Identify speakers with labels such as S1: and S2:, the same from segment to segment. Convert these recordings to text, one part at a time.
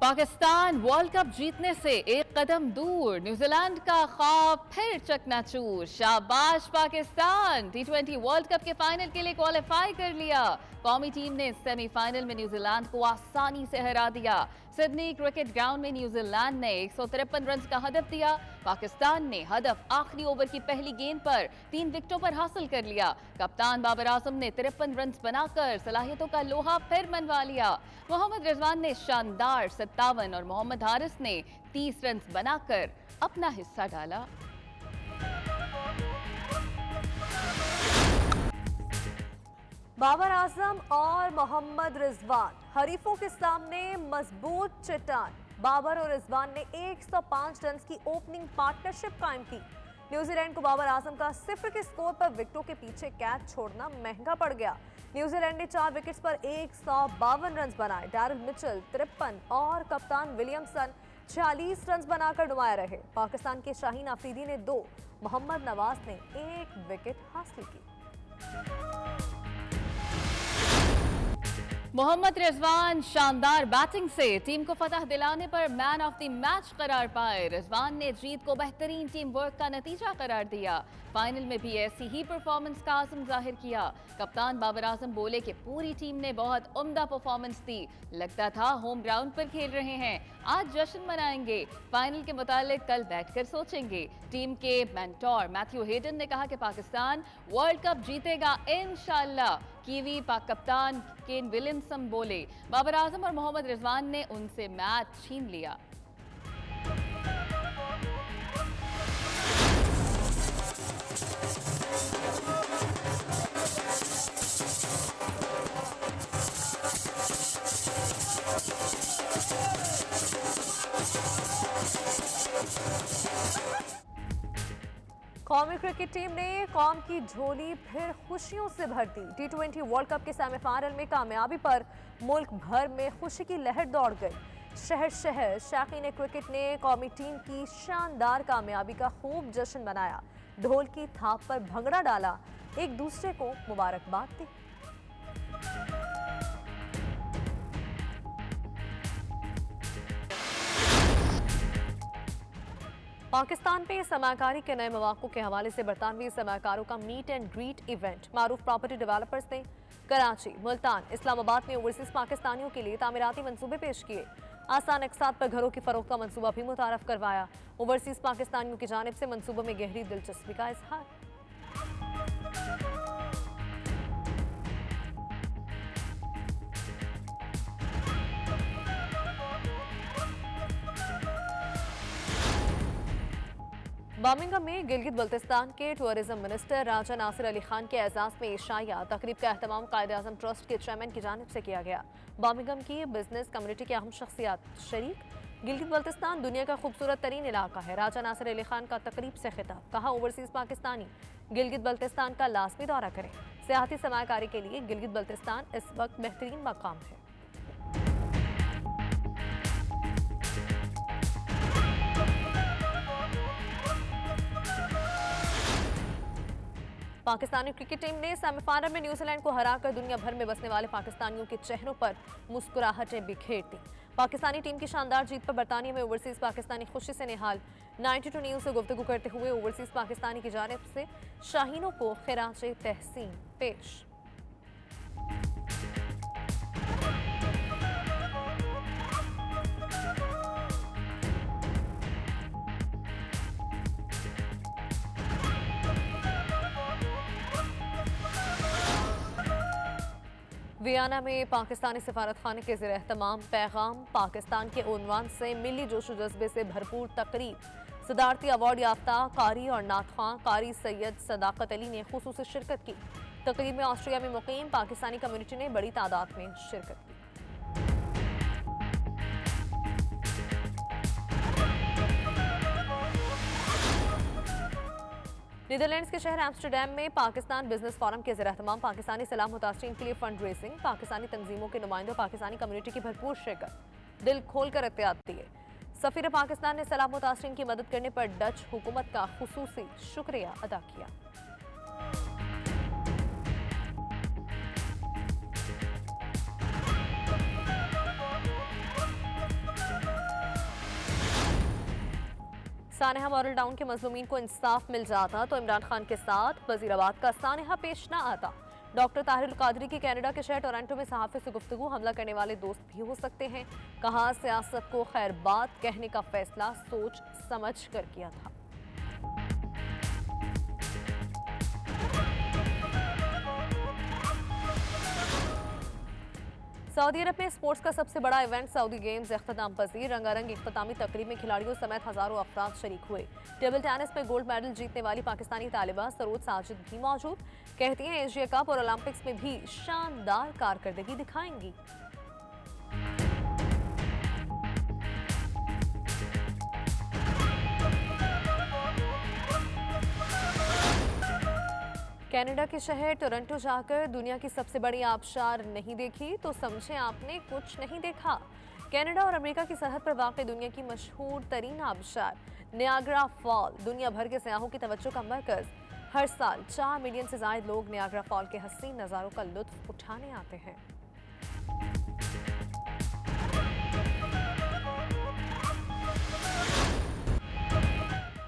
S1: Pakistan world cup जीतने से एक कदम दूर, न्यूजीलैंड का ख्वाब फिर चकनाचूर। शाबाश पाकिस्तान, टी20 वर्ल्ड कप के फाइनल के लिए क्वालिफाई कर लिया। कौमी टीम ने सेमीफाइनल में न्यूजीलैंड को आसानी से हरा दिया। सिडनी क्रिकेट ग्राउंड में न्यूजीलैंड ने 153 रन का हदफ दिया। पाकिस्तान ने हदफ आखिरी ओवर की पहली गेंद पर 3 विकेटों पर हासिल कर लिया। कप्तान बाबर आजम ने 53 रन बनाकर सलाहियतों का लोहा फिर मनवा लिया। मोहम्मद रिजवान ने शानदार 57 और मोहम्मद हारिस ने 30 रन बनाकर अपना हिस्सा डाला।
S2: बाबर आजम और मोहम्मद रिजवान हरीफों के सामने मजबूत चट्टान। बाबर और रिजवान ने 105 रन की ओपनिंग पार्टनरशिप कायम की। न्यूजीलैंड को बाबर आजम का 0 के स्कोर पर विकेटों के पीछे कैच छोड़ना महंगा पड़ गया। न्यूजीलैंड ने 4 विकेट्स पर 152 रन बनाए। डैरिल मिचेल 53 और कप्तान विलियमसन 46 रन बनाकर नुमाया रहे। पाकिस्तान के शाहीन अफरीदी ने 2, मोहम्मद नवाज ने 1 विकेट हासिल की।
S1: मोहम्मद रिजवान शानदार बैटिंग से टीम को फतह दिलाने पर मैन ऑफ द मैच करार पाए। रिजवान ने जीत को बेहतरीन टीम वर्क का नतीजा करार दिया। फाइनल में भी ऐसी ही परफॉर्मेंस का आज़म जाहिर किया। कप्तान बाबर आजम बोले कि पूरी टीम ने बहुत उम्दा परफॉर्मेंस दी, लगता था होम ग्राउंड पर खेल रहे हैं। आज जश्न मनाएंगे, फाइनल के मुतालिक कल बैठकर सोचेंगे। टीम के मेंटोर मैथ्यू हेडन ने कहा कि पाकिस्तान वर्ल्ड कप जीतेगा इंशाअल्लाह। कीवी पाक कप्तान केन विलियमसन बोले, बाबर आजम और मोहम्मद रिजवान ने उनसे मैच छीन लिया।
S2: कौमी क्रिकेट टीम ने कौम की झोली फिर खुशियों से भर दी। टी20 वर्ल्ड कप के सेमीफाइनल में कामयाबी पर मुल्क भर में खुशी की लहर दौड़ गई। शहर शहर शौकीन क्रिकेट ने कौमी टीम की शानदार कामयाबी का खूब जश्न मनाया। ढोल की थाप पर भंगड़ा डाला, एक दूसरे को मुबारकबाद दी। पाकिस्तान पे सरमाकारी के नए मौक़ों के हवाले से बरतानवी सरमाकारों का मीट एंड ग्रीट इवेंट। मारूफ प्रॉपर्टी डेवलपर्स ने कराची, मुल्तान, इस्लामाबाद में ओवरसीज पाकिस्तानियों के लिए तामीराती मंसूबे पेश किए। आसान अक़सात पर घरों की फरोख्त का मंसूबा भी मुतारफ करवाया। ओवरसीज पाकिस्तानियों की जानिब से मंसूबों में गहरी दिलचस्पी का इजहार। बर्मिंघम में गिलगित बल्तिस्तान के टूरिज्म मिनिस्टर राजा नासिर अली खान के एजाज में इशाया तकरीब का एहतमाम कायद-ए-आज़म ट्रस्ट के चेयरमैन की जानिब से किया गया। बर्मिंघम की बिजनेस कम्युनिटी के अहम शख्सियात शरीक। गिलगित बल्तिस्तान दुनिया का खूबसूरत तरीन इलाका है। राजा नासिर अली खान का तकरीब से खिताब, कहा ओवरसीज पाकिस्तानी गिलगित बल्तिस्तान का लाजमी दौरा करें। सियाहती सरमाकारी के लिए गिलगित बल्तिस्तान इस वक्त बेहतरीन मकाम है। पाकिस्तानी क्रिकेट टीम ने सेमीफाइनल में न्यूजीलैंड को हराकर दुनिया भर में बसने वाले पाकिस्तानियों के चेहरों पर मुस्कुराहटें बिखेर दी। पाकिस्तानी टीम की शानदार जीत पर बरतानिया में ओवरसीज पाकिस्तानी खुशी से निहाल। 92 न्यूज़ से गुफ्तगू करते हुए ओवरसीज पाकिस्तानी की जानिब से शाहीनों को खिराज तहसीन पेश। वियना में पाकिस्तानी सफारत खाने के ज़रिए एहतमाम पैगाम पाकिस्तान के उन्वान से मिली जोशो जज्बे से भरपूर तकरीब। सदारती अवार्ड याफ्ता कारी और नातखां कारी सैयद सदाकत अली ने खुसूसी शिरकत की। तकरीब में ऑस्ट्रिया में मुकीम पाकिस्तानी कम्युनिटी ने बड़ी तादाद में शिरकत की। नीदरलैंड्स के शहर एम्स्टरडैम में पाकिस्तान बिजनेस फोरम के ज़रिए एहतमाम पाकिस्तानी सलाह मुतासरीन के लिए फंड रेजिंग। पाकिस्तानी तंजीमों के नुमाइंदों पाकिस्तानी कम्युनिटी की भरपूर शिरकत, दिल खोल कर एहतियात दिए। सफीर पाकिस्तान ने सलाह मुतासरीन की मदद करने पर डच हुकूमत का खुसूसी शुक्रिया अदा किया। सानेहा मॉडल टाउन के मजलूमीन को इंसाफ मिल जाता तो इमरान खान के साथ वजीराबाद का सानेहा पेश न आता। डॉक्टर ताहिर कादरी की कनाडा के शहर टोरंटो में सहाफ़ी से गुफ्तगू, हमला करने वाले दोस्त भी हो सकते हैं। कहा सियासत को खैर बात कहने का फैसला सोच समझ कर किया था। सऊदी अरब में स्पोर्ट्स का सबसे बड़ा इवेंट सऊदी गेम्स अख्ताम पजीर। रंगारंग इख्तितामी तकरीब में खिलाड़ियों समेत हजारों अफराद शरीक हुए। टेबल टेनिस में गोल्ड मेडल जीतने वाली पाकिस्तानी तालिबा सरोज साजिद भी मौजूद। कहती हैं एशिया कप और ओलंपिक्स में भी शानदार कारकर्दगी दिखाएंगी। कनाडा के शहर टोरंटो जाकर दुनिया की सबसे बड़ी आबशार नहीं देखी तो समझे आपने कुछ नहीं देखा। कनाडा और अमेरिका की सरहद पर वाक़ दुनिया की मशहूर तरीन आबशार नियाग्रा फॉल दुनिया भर के सयाहों की तवज्जो का मरकज़। हर साल 4 मिलियन से ज़ायद लोग नियाग्रा फॉल के हसीन नज़ारों का लुत्फ़ उठाने आते हैं।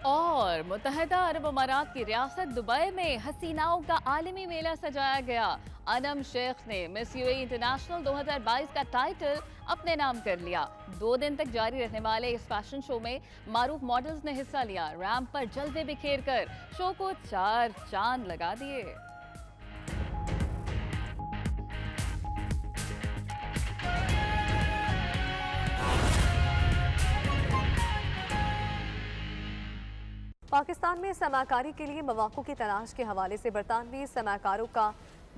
S1: और मुत्तहदा अरब अमारात की रियासत दुबई में हसीनाओं का आलमी मेला सजाया गया। अनम शेख ने मिस यूएई इंटरनेशनल 2022 का टाइटल अपने नाम कर लिया। 2 दिन तक जारी रहने वाले इस फैशन शो में मारूफ मॉडल्स ने हिस्सा लिया। रैंप पर जलवे बिखेर कर शो को 4 चांद लगा दिए।
S2: पाकिस्तान में समाकारी के लिए मौक़ों की तलाश के हवाले से बरतानवी समाकारों का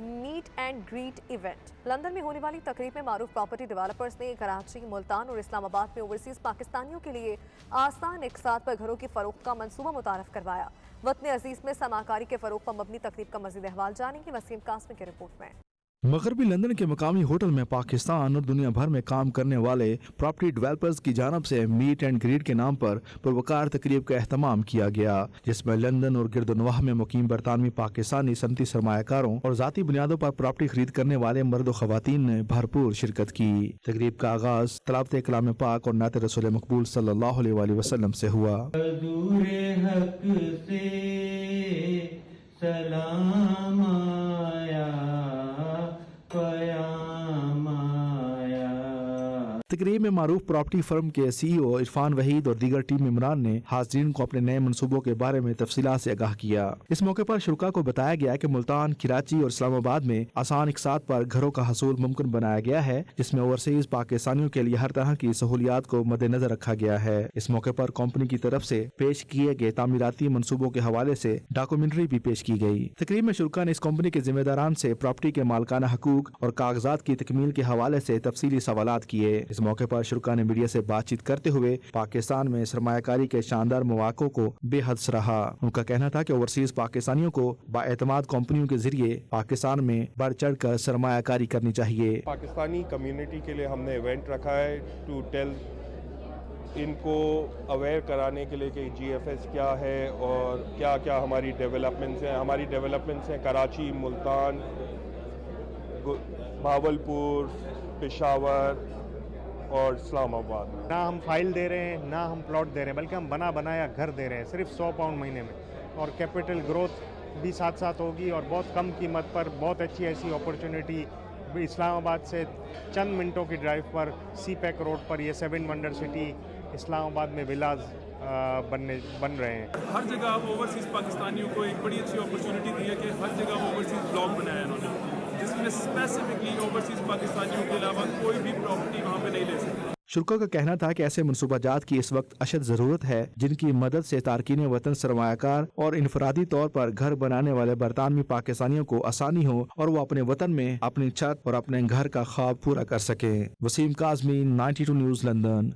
S2: meet and greet event. London में होने वाली तकरीब में मारूफ प्रॉपर्टी डेवलपर्स ने कराची, मुल्तान और इस्लामाबाद में ओवरसीज़ पाकिस्तानियों के लिए आसान इक़सात पर घरों की फ़रोख्त का मंसूबा मुतारफ़ करवाया। वतन अजीज़ में समाकारी के फ़रोग पर मबनी तकरीब का मज़ीद अहवाल जानेंगे वसीम कासमी की रिपोर्ट में।
S3: मगरबी लंदन के मकामी होटल में पाकिस्तान और दुनिया भर में काम करने वाले प्रॉपर्टी डेवलपर्स की जानब से मीट एंड ग्रीट के नाम पर पुरवकार तकरीब का एहतमाम किया गया, जिसमें लंदन और गिरदनवाह में मुकीम बरतानवी पाकिस्तानी सनती सरमायाकारों और जाती बुनियादों पर प्रॉपर्टी खरीद करने वाले मर्द खवातीन ने भरपूर शिरकत की। तकरीब का आगाज तलावत कलाम पाक और नात रसूल मकबूल सल्लल्लाहु अलैहि वसल्लम से हुआ।
S4: सलाम आया क़याम आया।
S3: तकरीब में मारूफ प्रॉपर्टी फर्म के CEO इरफान वहीद और दीगर टीम मेंबरान ने हाज़रीन को अपने नए मनसूबों के बारे में तफसीलात से आगाह किया। इस मौके पर शुरा को बताया गया कि मुल्तान, कराची और इस्लामाबाद में आसान इक़सात पर घरों का हसूल मुमकिन बनाया गया है, जिसमें ओवरसीज पाकिस्तानियों के लिए हर तरह की सहूलियात को मद्देनजर रखा गया है। इस मौके पर कंपनी की तरफ से पेश किए गए तामीराती मनसूबों के हवाले से डॉक्यूमेंट्री भी पेश की गई। तकरीब में शुरा ने इस कंपनी के जिम्मेदारान से प्रॉपर्टी के मालकाना हकूक और कागजात की तकमील के हवाले से तफसीली सवालात किए। इस मौके पर शुरा ने मीडिया से बातचीत करते हुए पाकिस्तान में सरमायाकारी के शानदार मौक़ों को बेहद सराहा। उनका कहना था कि ओवरसीज पाकिस्तानियों को बाएतमाद कंपनियों के जरिए पाकिस्तान में बढ़ चढ़ कर सरमायाकारी करनी चाहिए।
S5: पाकिस्तानी कम्युनिटी के लिए हमने इवेंट रखा है टू टेल, इनको अवेयर कराने के लिए कि GFS क्या है और क्या क्या हमारी डेवलपमेंट्स हैं। हमारी डेवलपमेंट्स हैं कराची, मुल्तान, भावलपुर, पेशावर और इस्लामाबाद।
S6: ना हम फाइल दे रहे हैं, ना हम प्लॉट दे रहे हैं, बल्कि हम बना बनाया घर दे रहे हैं सिर्फ 100 पाउंड महीने में। और कैपिटल ग्रोथ भी साथ साथ होगी और बहुत कम कीमत पर बहुत अच्छी ऐसी अपॉर्चुनिटी इस्लामाबाद से चंद मिनटों की ड्राइव पर CPEC रोड पर ये 7 वंडर सिटी इस्लामाबाद में विलाज बन रहे हैं।
S7: हर जगह अब ओवरसीज़ पाकिस्तानियों को एक बड़ी अच्छी अपॉर्चुनिटी दी है कि हर जगह ओवरसीज़ ब्लॉक बनाया इन्होंने, जिसमें स्पेसिफिकली ओवरसीज़ पाकिस्तानियों के अलावा कोई भी प्रॉपर्टी वहाँ पे नहीं ले सकते।
S3: शुरा का कहना था कि ऐसे मनसूबाजात की इस वक्त अशद ज़रूरत है, जिनकी मदद से तारकीन वतन सरमायाकार और इनफरादी तौर पर घर बनाने वाले बरतानवी पाकिस्तानियों को आसानी हो और वो अपने वतन में अपनी छत और अपने घर का ख्वाब पूरा कर सकें। Wasim Kazmi, 92 news, London.